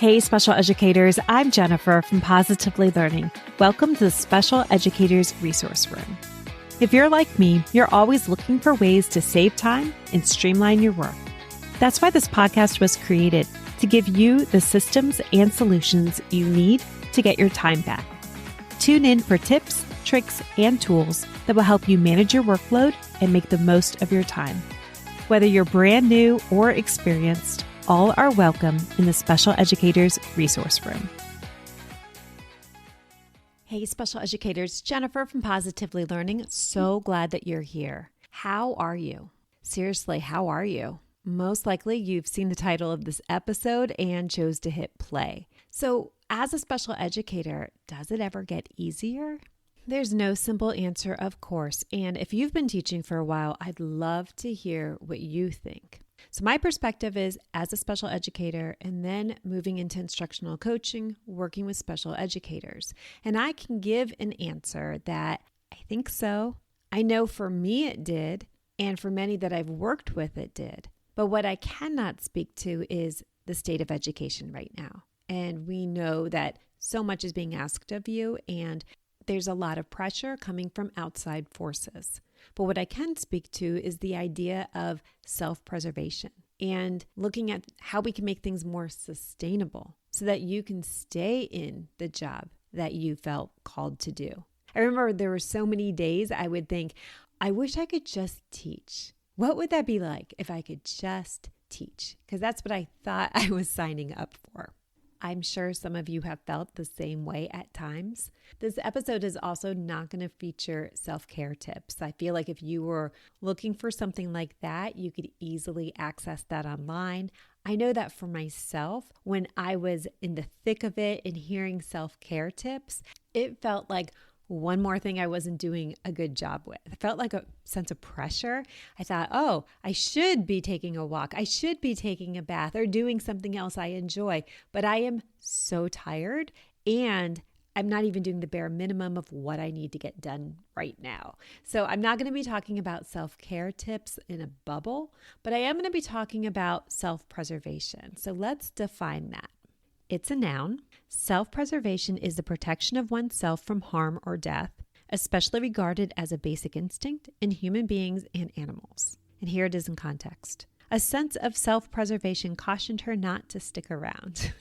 Hey, special educators, I'm Jennifer from Positively Learning. Welcome to the Special Educators Resource Room. If you're like me, you're always looking for ways to save time and streamline your work. That's why this podcast was created, to give you the systems and solutions you need to get your time back. Tune in for tips, tricks, and tools that will help you manage your workload and make the most of your time. Whether you're brand new or experienced, all are welcome in the Special Educators Resource Room. Hey, special educators, Jennifer from Positively Learning. So glad that you're here. How are you? Seriously, how are you? Most likely you've seen the title of this episode and chose to hit play. So as a special educator, does it ever get easier? There's no simple answer, of course. And if you've been teaching for a while, I'd love to hear what you think. So my perspective is as a special educator and then moving into instructional coaching, working with special educators. And I can give an answer that I think so. I know for me it did, and for many that I've worked with it did. But what I cannot speak to is the state of education right now. And we know that so much is being asked of you, and there's a lot of pressure coming from outside forces. But what I can speak to is the idea of self-preservation and looking at how we can make things more sustainable so that you can stay in the job that you felt called to do. I remember there were so many days I would think, I wish I could just teach. What would that be like if I could just teach? Because that's what I thought I was signing up for. I'm sure some of you have felt the same way at times. This episode is also not going to feature self-care tips. I feel like if you were looking for something like that, you could easily access that online. I know that for myself, when I was in the thick of it and hearing self-care tips, it felt like one more thing I wasn't doing a good job with. It felt like a sense of pressure. I thought, oh, I should be taking a walk. I should be taking a bath or doing something else I enjoy. But I am so tired and I'm not even doing the bare minimum of what I need to get done right now. So I'm not going to be talking about self-care tips in a bubble, but I am going to be talking about self-preservation. So let's define that. It's a noun. Self-preservation is the protection of oneself from harm or death, especially regarded as a basic instinct in human beings and animals. And here it is in context. A sense of self-preservation cautioned her not to stick around.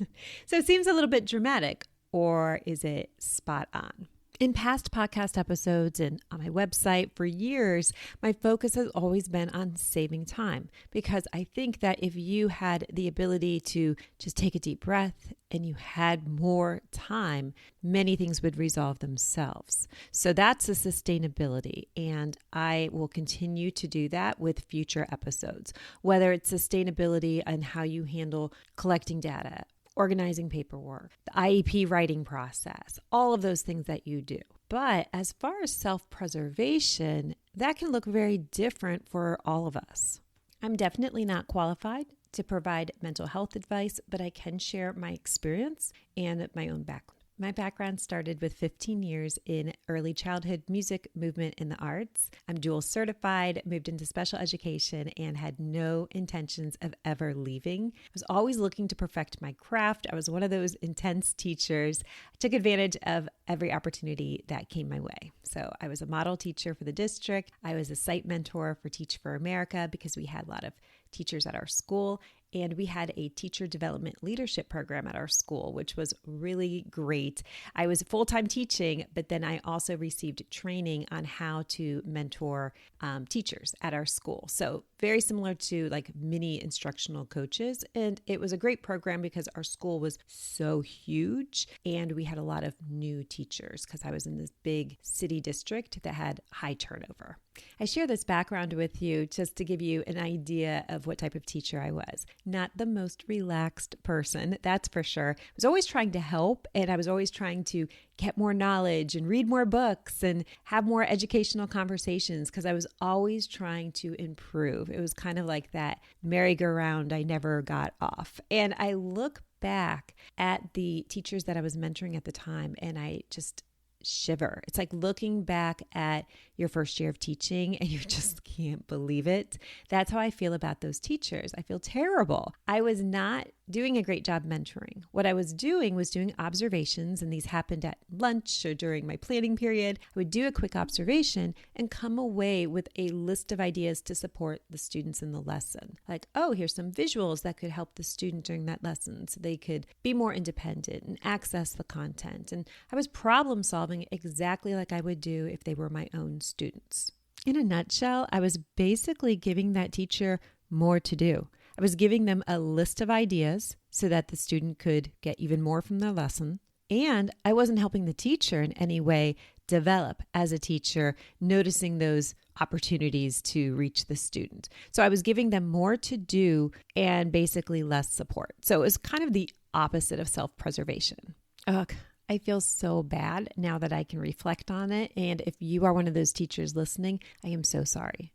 So it seems a little bit dramatic, or is it spot on? In past podcast episodes and on my website for years, my focus has always been on saving time, because I think that if you had the ability to just take a deep breath and you had more time, many things would resolve themselves. So that's a sustainability, and I will continue to do that with future episodes, whether it's sustainability and how you handle collecting data, organizing paperwork, the IEP writing process, all of those things that you do. But as far as self-preservation, that can look very different for all of us. I'm definitely not qualified to provide mental health advice, but I can share my experience and my own background. My background started with 15 years in early childhood music, movement, and the arts. I'm dual certified, moved into special education, and had no intentions of ever leaving. I was always looking to perfect my craft. I was one of those intense teachers. I took advantage of every opportunity that came my way. So I was a model teacher for the district. I was a site mentor for Teach for America because we had a lot of teachers at our school. And we had a teacher development leadership program at our school, which was really great. I was full-time teaching, but then I also received training on how to mentor teachers at our school. So very similar to like mini instructional coaches. And it was a great program because our school was so huge and we had a lot of new teachers because I was in this big city district that had high turnover. I share this background with you just to give you an idea of what type of teacher I was. Not the most relaxed person, that's for sure. I was always trying to help, and I was always trying to get more knowledge and read more books and have more educational conversations because I was always trying to improve. It was kind of like that merry-go-round I never got off. And I look back at the teachers that I was mentoring at the time, and I just shiver. It's like looking back at your first year of teaching and you just can't believe it. That's how I feel about those teachers. I feel terrible. I was not doing a great job mentoring. What I was doing observations, and these happened at lunch or during my planning period. I would do a quick observation and come away with a list of ideas to support the students in the lesson. Like, oh, here's some visuals that could help the student during that lesson so they could be more independent and access the content. And I was problem solving exactly like I would do if they were my own students. In a nutshell, I was basically giving that teacher more to do. I was giving them a list of ideas so that the student could get even more from their lesson. And I wasn't helping the teacher in any way develop as a teacher, noticing those opportunities to reach the student. So I was giving them more to do and basically less support. So it was kind of the opposite of self-preservation. Ugh. I feel so bad now that I can reflect on it. And if you are one of those teachers listening, I am so sorry.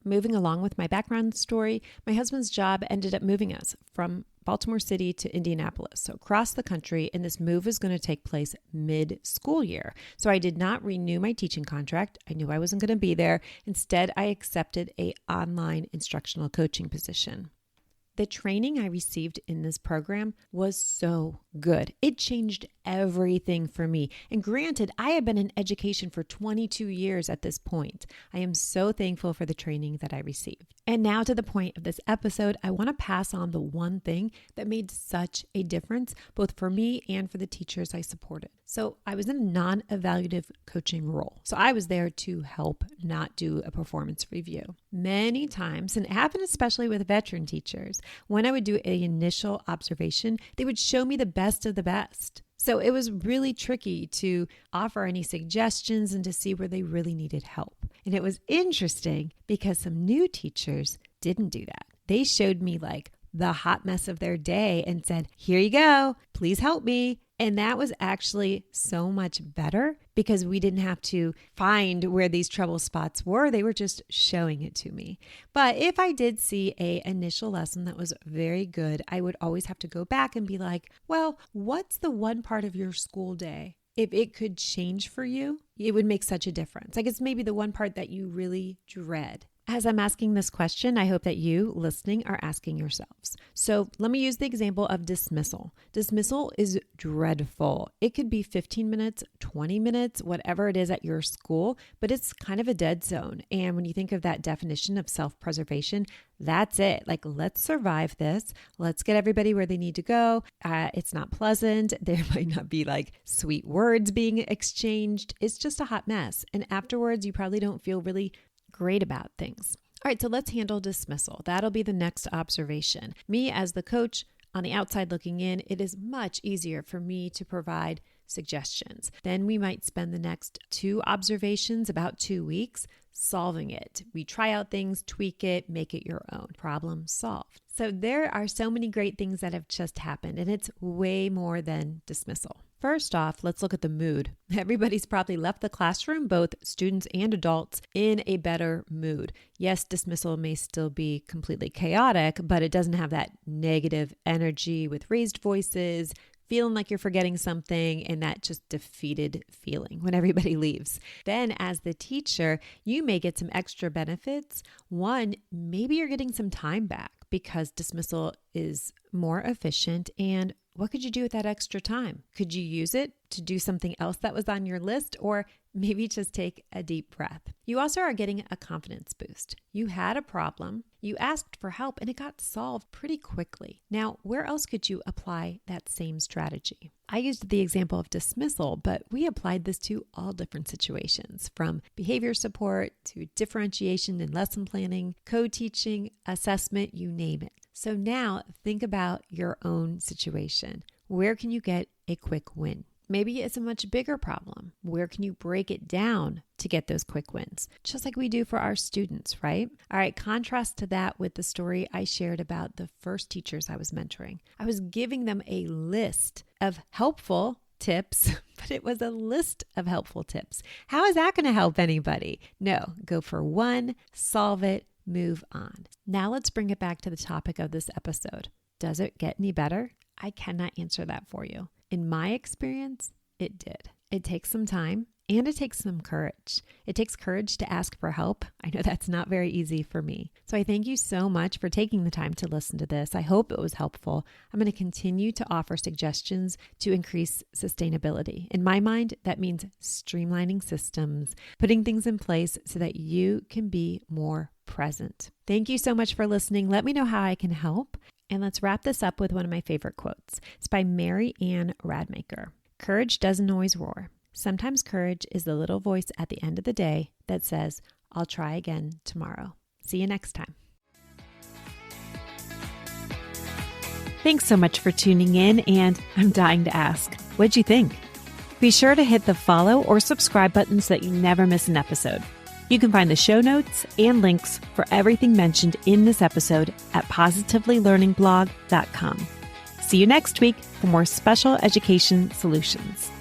Moving along with my background story, my husband's job ended up moving us from Baltimore City to Indianapolis, so across the country, and this move was going to take place mid-school year. So I did not renew my teaching contract. I knew I wasn't going to be there. Instead, I accepted an online instructional coaching position. The training I received in this program was so good. It changed everything for me. And granted, I have been in education for 22 years at this point. I am so thankful for the training that I received. And now to the point of this episode, I want to pass on the one thing that made such a difference, both for me and for the teachers I supported. So I was in a non-evaluative coaching role. So I was there to help, not do a performance review. Many times, and it happened especially with veteran teachers, when I would do an initial observation, they would show me the best of the best. So it was really tricky to offer any suggestions and to see where they really needed help. And it was interesting because some new teachers didn't do that. They showed me like the hot mess of their day and said, here you go, please help me. And that was actually so much better because we didn't have to find where these trouble spots were. They were just showing it to me. But if I did see an initial lesson that was very good, I would always have to go back and be like, well, what's the one part of your school day? If it could change for you, it would make such a difference. I guess maybe the one part that you really dread. As I'm asking this question, I hope that you listening are asking yourselves. So let me use the example of dismissal. Dismissal is dreadful. It could be 15 minutes, 20 minutes, whatever it is at your school, but it's kind of a dead zone. And when you think of that definition of self-preservation, that's it. Like, let's survive this. Let's get everybody where they need to go. It's not pleasant. There might not be like sweet words being exchanged. It's just a hot mess. And afterwards, you probably don't feel really great about things. All right, so let's handle dismissal. That'll be the next observation. Me as the coach on the outside looking in, it is much easier for me to provide suggestions. Then we might spend the next 2 observations, about 2 weeks, solving it. We try out things, tweak it, make it your own. Problem solved. So there are so many great things that have just happened, and it's way more than dismissal. First off, let's look at the mood. Everybody's probably left the classroom, both students and adults, in a better mood. Yes, dismissal may still be completely chaotic, but it doesn't have that negative energy with raised voices, feeling like you're forgetting something, and that just defeated feeling when everybody leaves. Then as the teacher, you may get some extra benefits. One, maybe you're getting some time back because dismissal is more efficient. And what could you do with that extra time? Could you use it to do something else that was on your list, or maybe just take a deep breath? You also are getting a confidence boost. You had a problem, you asked for help, and it got solved pretty quickly. Now, where else could you apply that same strategy? I used the example of dismissal, but we applied this to all different situations, from behavior support to differentiation and lesson planning, co-teaching, assessment, you name it. So now think about your own situation. Where can you get a quick win? Maybe it's a much bigger problem. Where can you break it down to get those quick wins? Just like we do for our students, right? All right, contrast to that with the story I shared about the first teachers I was mentoring. I was giving them a list of helpful tips, but it was a list of helpful tips. How is that going to help anybody? No, go for one, solve it, move on. Now let's bring it back to the topic of this episode. Does it get any better? I cannot answer that for you. In my experience, it did. It takes some time and it takes some courage. It takes courage to ask for help. I know that's not very easy for me. So I thank you so much for taking the time to listen to this. I hope it was helpful. I'm going to continue to offer suggestions to increase sustainability. In my mind, that means streamlining systems, putting things in place so that you can be more present. Thank you so much for listening. Let me know how I can help. And let's wrap this up with one of my favorite quotes. It's by Mary Ann Radmacher. Courage doesn't always roar. Sometimes courage is the little voice at the end of the day that says, I'll try again tomorrow. See you next time. Thanks so much for tuning in, and I'm dying to ask, what'd you think? Be sure to hit the follow or subscribe buttons so that you never miss an episode. You can find the show notes and links for everything mentioned in this episode at positivelylearningblog.com. See you next week for more special education solutions.